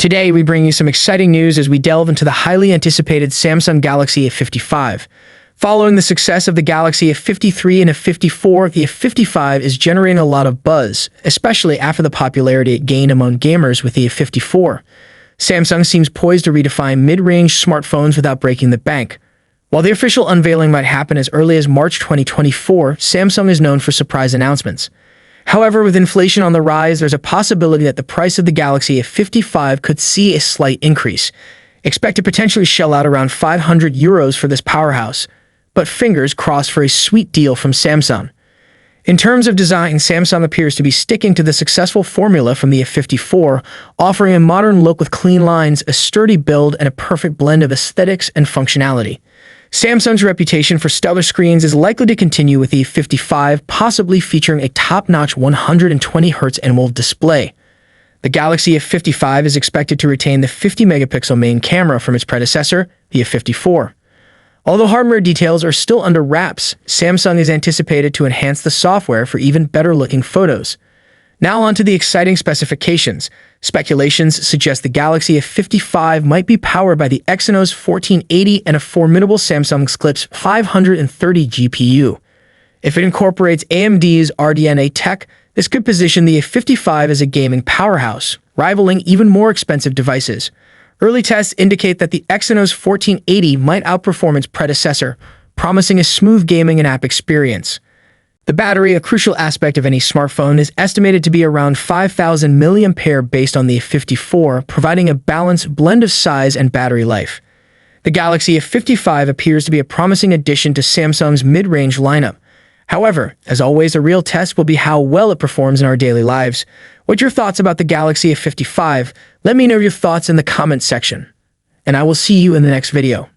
Today, we bring you some exciting news as we delve into the highly anticipated Samsung Galaxy A55. Following the success of the Galaxy A53 and A54, the A55 is generating a lot of buzz, especially after the popularity it gained among gamers with the A54. Samsung seems poised to redefine mid-range smartphones without breaking the bank. While the official unveiling might happen as early as March 2024, Samsung is known for surprise announcements. However, with inflation on the rise, there's a possibility that the price of the Galaxy A55 could see a slight increase. Expect to potentially shell out around €500 for this powerhouse, but fingers crossed for a sweet deal from Samsung. In terms of design, Samsung appears to be sticking to the successful formula from the A54, offering a modern look with clean lines, a sturdy build, and a perfect blend of aesthetics and functionality. Samsung's reputation for stellar screens is likely to continue with the A55, possibly featuring a top-notch 120Hz AMOLED display. The Galaxy A55 is expected to retain the 50-megapixel main camera from its predecessor, the A54. Although hardware details are still under wraps, Samsung is anticipated to enhance the software for even better-looking photos. Now on to the exciting specifications. Speculations suggest the Galaxy A55 might be powered by the Exynos 1480 and a formidable Samsung Galaxy 530 GPU. If it incorporates AMD's RDNA tech, this could position the A55 as a gaming powerhouse, rivaling even more expensive devices. Early tests indicate that the Exynos 1480 might outperform its predecessor, promising a smooth gaming and app experience. The battery, a crucial aspect of any smartphone, is estimated to be around 5,000 mAh based on the A54, providing a balanced blend of size and battery life. The Galaxy A55 appears to be a promising addition to Samsung's mid-range lineup. However, as always, a real test will be how well it performs in our daily lives. What's your thoughts about the Galaxy A55? Let me know your thoughts in the comments section, and I will see you in the next video.